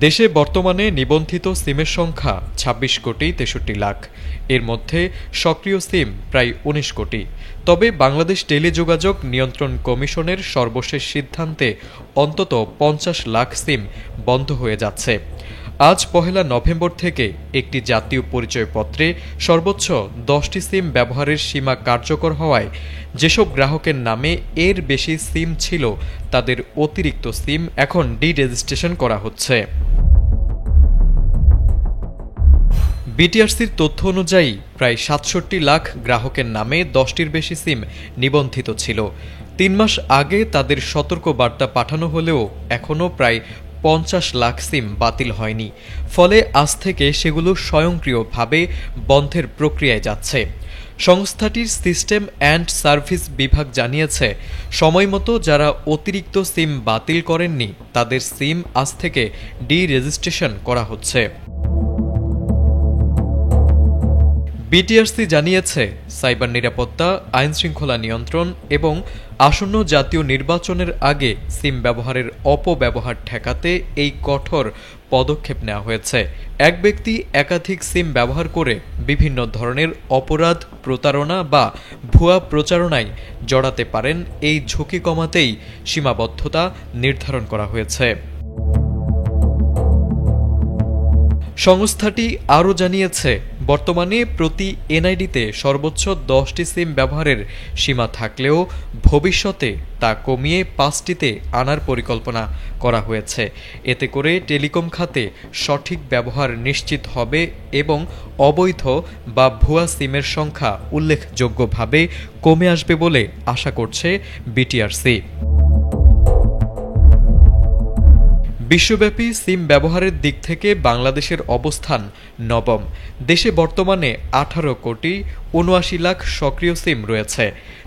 দেশে বর্তমানে নিবন্ধিত সিমের সংখ্যা ২৬ কোটি ৬৩ লাখ। এর মধ্যে সক্রিয় সিম প্রায় ১৯ কোটি। তবে বাংলাদেশ টেলিযোগাযোগ নিয়ন্ত্রণ কমিশনের সর্বশেষ সিদ্ধান্তে অন্তত ৫০ লাখ সিম বন্ধ হয়ে যাচ্ছে। আজ ১ নভেম্বর থেকে একটি জাতীয় পরিচয়পত্রে সর্বোচ্চ ১০টি সিম ব্যবহারের সীমা কার্যকর হওয়ায় যেসব গ্রাহকের নামে এর বেশি সিম ছিল তাদের অতিরিক্ত সিম এখন ডি-রেজিস্ট্রেশন করা হচ্ছে। বিটিআরসির তথ্য অনুযায়ী প্রায় ৬৭ লাখ গ্রাহকের নামে ১০টির বেশি সিম নিবন্ধিত ছিল। ৩ মাস আগে তাদের সতর্ক বার্তা পাঠানো হলেও এখনও প্রায় ৫০ লাখ সিম বাতিল হয়নি। ফলে আজ থেকে সেগুলো স্বয়ংক্রিয়ভাবে বন্ধের প্রক্রিয়ায় যাচ্ছে। সংস্থাটির সিস্টেম অ্যান্ড সার্ভিস বিভাগ জানিয়েছে, সময়মতো যারা অতিরিক্ত সিম বাতিল করেননি তাদের সিম আজ থেকে ডি-রেজিস্ট্রেশন করা হচ্ছে। বিটিআরসি জানিয়েছে, সাইবার নিরাপত্তা, আইনশৃঙ্খলা নিয়ন্ত্রণ এবং আসন্ন জাতীয় নির্বাচনের আগে সিম ব্যবহারের অপব্যবহার ঠেকাতে এই কঠোর পদক্ষেপ নেওয়া হয়েছে। এক ব্যক্তি একাধিক সিম ব্যবহার করে বিভিন্ন ধরনের অপরাধ, প্রতারণা বা ভুয়া প্রচারণায় জড়াতে পারেন। এই ঝুঁকি কমাতেই সীমাবদ্ধতা নির্ধারণ করা হয়েছে। সংস্থাটি আরও জানিয়েছে, বর্তমানে প্রতি এনআইডিতে সর্বোচ্চ ১০টি সিম ব্যবহারের সীমা থাকলেও ভবিষ্যতে তা কমিয়ে ৫টিতে আনার পরিকল্পনা করা হয়েছে। এতে করে টেলিকম খাতে সঠিক ব্যবহার নিশ্চিত হবে এবং অবৈধ বা ভুয়া সিমের সংখ্যা উল্লেখযোগ্যভাবে কমে আসবে বলে আশা করছে বিটিআরসি। বিশ্বব্যাপী সিম ব্যবহারের দিক থেকে বাংলাদেশের অবস্থান নবম। দেশে বর্তমানে ১৮ কোটি ৭৯ লাখ সক্রিয় সিম রয়েছে,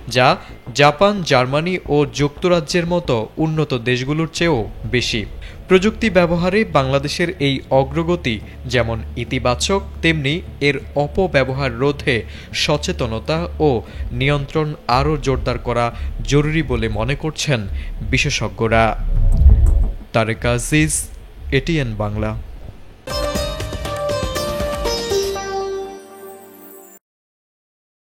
যা জাপান, জার্মানি ও যুক্তরাজ্যের মতো উন্নত দেশগুলোর চেয়েও বেশি। প্রযুক্তি ব্যবহারে বাংলাদেশের এই অগ্রগতি যেমন ইতিবাচক, তেমনি এর অপব্যবহার রোধে সচেতনতা ও নিয়ন্ত্রণ আরও জোরদার করা জরুরি বলে মনে করছেন বিশেষজ্ঞরা। তারেক আজিজ, এটিএন বাংলা।